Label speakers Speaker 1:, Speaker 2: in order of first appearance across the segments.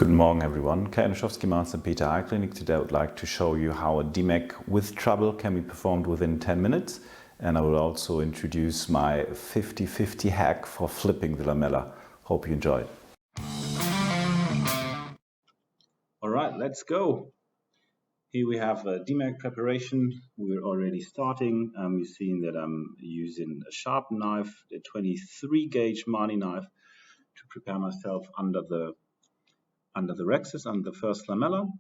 Speaker 1: Guten Morgen everyone, Kai Master Peter Eye Clinic. Today I would like to show you how a DMEK with trouble can be performed within 10 minutes, and I will also introduce my 50-50 hack for flipping the lamella. Hope you enjoy it. Alright, let's go. Here we have a DMEK preparation. We're already starting. You've seen that I'm using a sharp knife, a 23 gauge Mani knife, to prepare myself under the rhexis, under the first lamella,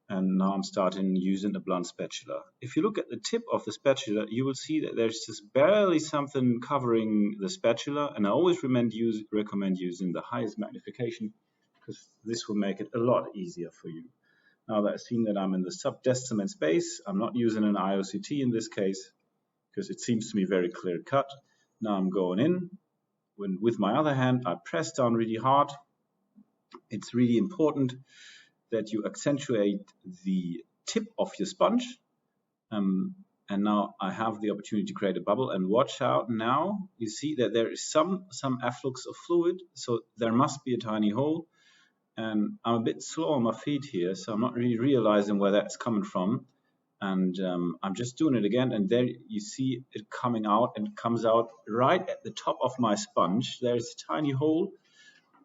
Speaker 1: and now I'm starting using a blunt spatula. If you look at the tip of the spatula, you will see that there's just barely something covering the spatula, and I always recommend using the highest magnification, because this will make it a lot easier for you. Now that I've seen that I'm in the sub-decimen space, I'm not using an IOCT in this case, because it seems to me very clear cut. Now I'm going in. With my other hand, I press down really hard. It's really important that you accentuate the tip of your sponge. And now I have the opportunity to create a bubble, and watch out now. You see that there is some efflux of fluid, so there must be a tiny hole. And I'm a bit slow on my feet here, so I'm not really realizing where that's coming from. And I'm just doing it again, and there you see it coming out, and it comes out right at the top of my sponge. There's a tiny hole.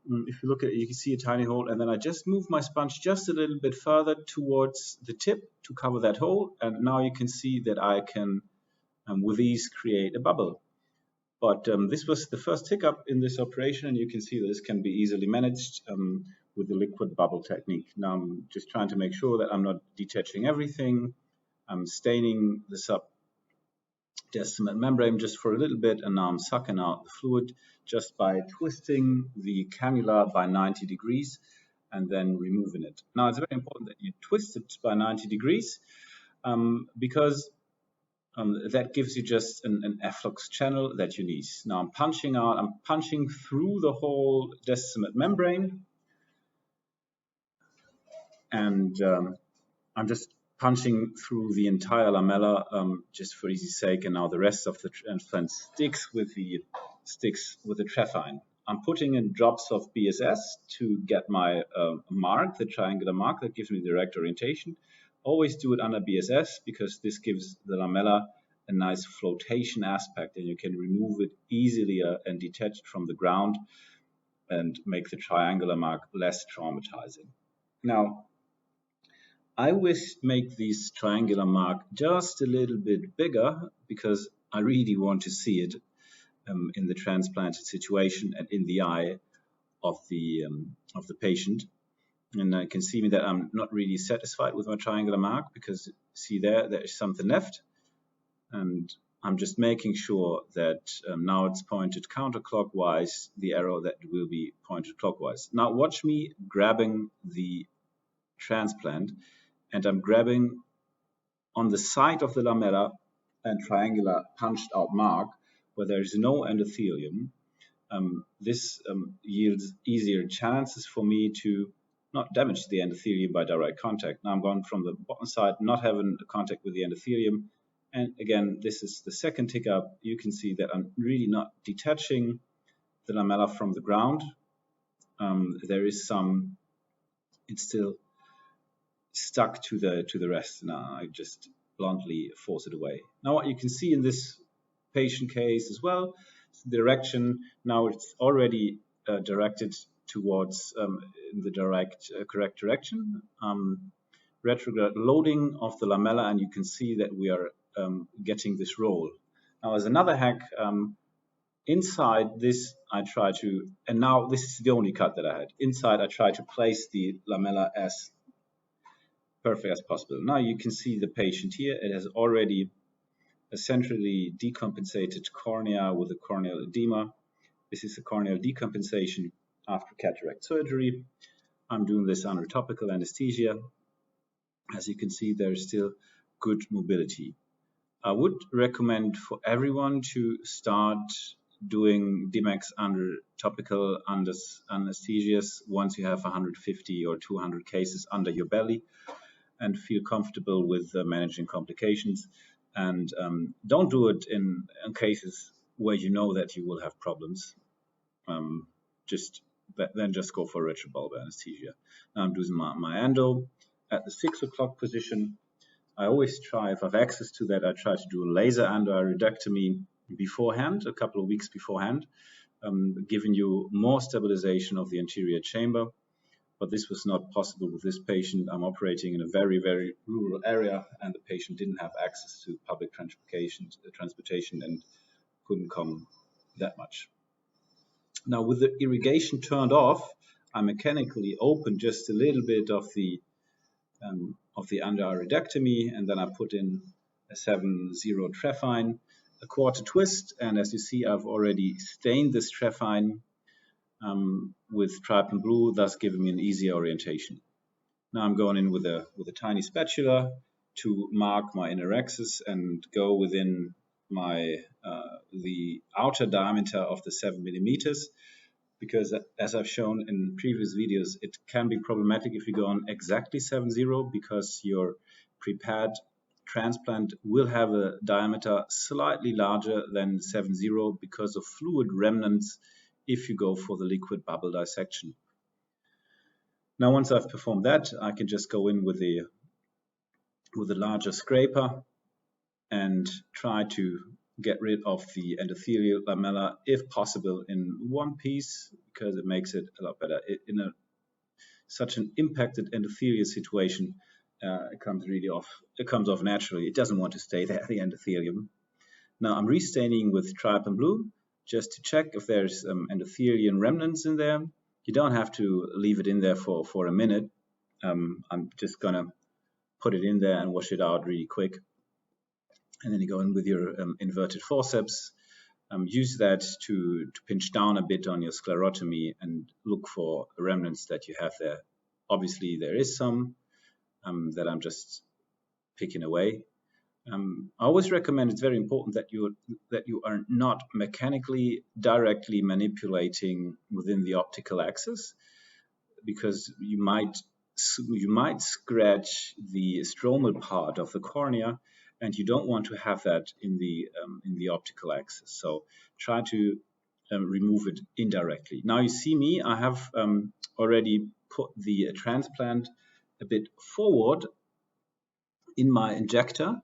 Speaker 1: If you look at it, you can see a tiny hole, and then I just move my sponge just a little bit further towards the tip to cover that hole, and now you can see that I can, with ease, create a bubble. But this was the first hiccup in this operation, and you can see that this can be easily managed with the liquid bubble technique. Now I'm just trying to make sure that I'm not detaching everything. I'm staining the sub-decimen membrane just for a little bit, and now I'm sucking out the fluid just by twisting the cannula by 90 degrees and then removing it. Now it's very important that you twist it by 90 degrees because that gives you just an efflux channel that you need. Now I'm punching through the whole decimen membrane, and I'm just punching through the entire lamella just for easy sake, and now the rest of the transplant sticks with the trephine. I'm putting in drops of BSS to get my mark, the triangular mark that gives me the direct orientation. Always do it under BSS because this gives the lamella a nice flotation aspect, and you can remove it easily and detach it from the ground and make the triangular mark less traumatizing. Now, I always make this triangular mark just a little bit bigger because I really want to see it in the transplanted situation and in the eye of the patient. And I can see that I'm not really satisfied with my triangular mark because see there is something left, and I'm just making sure that now it's pointed counterclockwise, the arrow that will be pointed clockwise. Now watch me grabbing the transplant, and I'm grabbing on the side of the lamella and triangular punched out mark where there is no endothelium. This yields easier chances for me to not damage the endothelium by direct contact. Now I'm going from the bottom side, not having contact with the endothelium. And again, this is the second hiccup. You can see that I'm really not detaching the lamella from the ground. There is some, it's still stuck to the rest. Now I just bluntly force it away. Now what you can see in this patient case as well, the direction, now it's already directed towards in the correct direction. Retrograde loading of the lamella, and you can see that we are getting this roll. Now as another hack, inside this I try to, and now this is the only cut that I had. Inside I try to place the lamella as perfect as possible. Now you can see the patient here. It has already a centrally decompensated cornea with a corneal edema. This is a corneal decompensation after cataract surgery. I'm doing this under topical anesthesia. As you can see, there is still good mobility. I would recommend for everyone to start doing DMEKs under topical anesthesias once you have 150 or 200 cases under your belly and feel comfortable with managing complications. And don't do it in cases where you know that you will have problems. Just then just go for retrobulbar anesthesia. Now I'm doing my endo at the 6 o'clock position. I always try, if I have access to that, I try to do a laser endoiridectomy beforehand, a couple of weeks beforehand, giving you more stabilization of the anterior chamber. But this was not possible with this patient. I'm operating in a very, very rural area, and the patient didn't have access to public transportation and couldn't come that much. Now, with the irrigation turned off, I mechanically opened just a little bit of the endoiridectomy, and then I put in a 7-0 trephine, a quarter twist, and as you see, I've already stained this trephine with trypan blue, thus giving me an easy orientation. Now I'm going in with a tiny spatula to mark my inner axis and go within my the outer diameter of the 7 millimeters, because as I've shown in previous videos, it can be problematic if you go on exactly 7-0, because your prepared transplant will have a diameter slightly larger than 7-0 because of fluid remnants if you go for the liquid bubble dissection. Now, once I've performed that, I can just go in with a larger scraper and try to get rid of the endothelial lamella, if possible, in one piece, because it makes it a lot better. In such an impacted endothelial situation, it comes off naturally. It doesn't want to stay there, the endothelium. Now I'm restaining with trypan blue just to check if there's endothelial remnants in there. You don't have to leave it in there for a minute. I'm just gonna put it in there and wash it out really quick. And then you go in with your inverted forceps. Use that to pinch down a bit on your sclerotomy and look for remnants that you have there. Obviously, there is some that I'm just picking away. I always recommend, it's very important that you are not mechanically directly manipulating within the optical axis, because you might scratch the stromal part of the cornea, and you don't want to have that in the optical axis. So try to remove it indirectly. Now you see me, I have already put the transplant a bit forward in my injector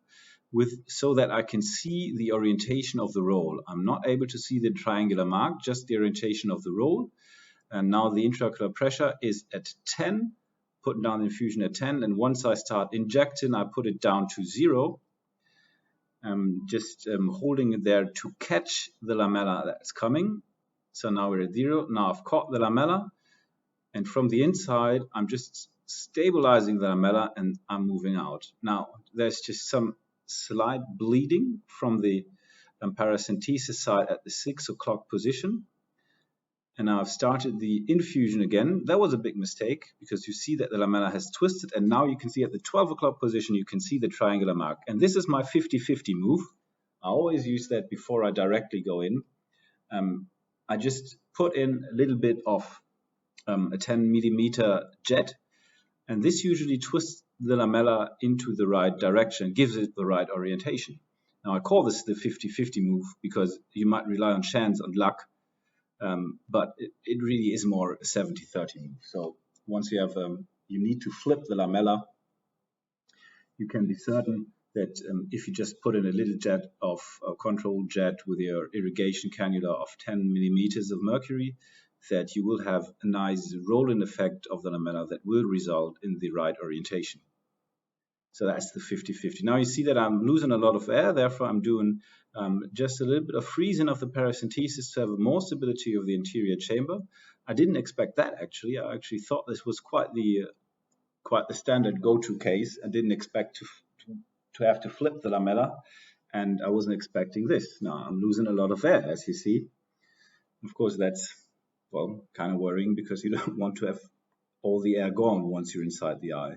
Speaker 1: so that I can see the orientation of the roll. I'm not able to see the triangular mark, just the orientation of the roll. And now the intraocular pressure is at 10, putting down the infusion at 10. And once I start injecting, I put it down to 0. Just holding it there to catch the lamella that's coming. So now we're at 0. Now I've caught the lamella, and from the inside, I'm just stabilizing the lamella and I'm moving out. Now there's just some slight bleeding from the paracentesis side at the 6 o'clock position. And now I've started the infusion again. That was a big mistake, because you see that the lamella has twisted, and now you can see at the 12 o'clock position, you can see the triangular mark. And this is my 50-50 move. I always use that before I directly go in. I just put in a little bit of a 10 millimeter jet, and this usually twists the lamella into the right direction, gives it the right orientation. Now I call this the 50-50 move because you might rely on chance and luck, but it really is more a 70-30 move. So once you have, you need to flip the lamella, you can be certain that if you just put in a little jet of a control jet with your irrigation cannula of 10 millimeters of mercury, that you will have a nice roll-in effect of the lamella that will result in the right orientation. So that's the 50-50. Now you see that I'm losing a lot of air, therefore I'm doing just a little bit of freezing of the paracentesis to have more stability of the anterior chamber. I didn't expect that actually. I actually thought this was quite the standard go-to case. I didn't expect to have to flip the lamella, and I wasn't expecting this. Now I'm losing a lot of air, as you see. Of course, that's, well, kind of worrying, because you don't want to have all the air gone once you're inside the eye.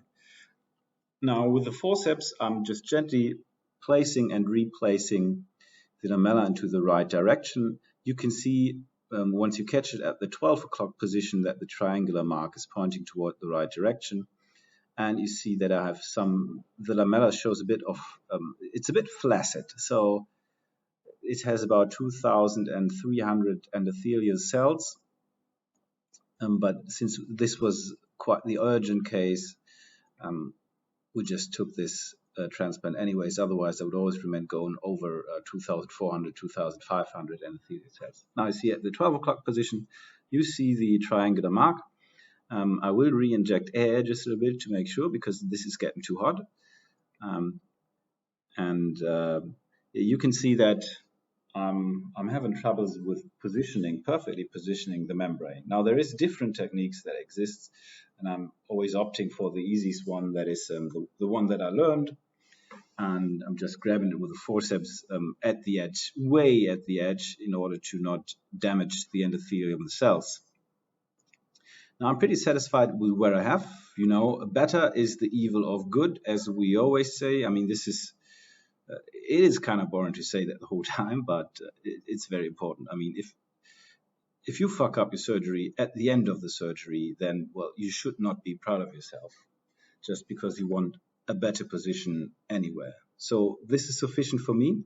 Speaker 1: Now with the forceps, I'm just gently placing and replacing the lamella into the right direction. You can see once you catch it at the 12 o'clock position that the triangular mark is pointing toward the right direction. And you see that I have the lamella shows a bit of, it's a bit flaccid. So it has about 2,300 endothelial cells. But since this was quite the urgent case, we just took this transplant anyways. Otherwise, I would always recommend going over 2,400, 2,500 endothelial cells. Now, you see at the 12 o'clock position, you see the triangular mark. I will re-inject air just a little bit to make sure, because this is getting too hot. You can see that I'm having troubles with perfectly positioning the membrane. Now, there is different techniques that exist, and I'm always opting for the easiest one, that is the one that I learned. And I'm just grabbing it with a forceps at the edge, way at the edge, in order to not damage the endothelium cells. Now, I'm pretty satisfied with what I have. Better is the evil of good, as we always say. I mean, this is it is kind of boring to say that the whole time, but it's very important. I mean, if you fuck up your surgery at the end of the surgery, then, well, you should not be proud of yourself just because you want a better position anywhere. So this is sufficient for me.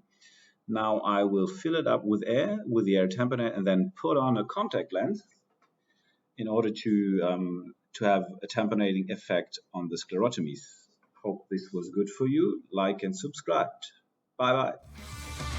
Speaker 1: Now I will fill it up with air, with the air tamponer, and then put on a contact lens in order to have a tamponating effect on the sclerotomies. Hope this was good for you. Like and subscribe. Bye-bye.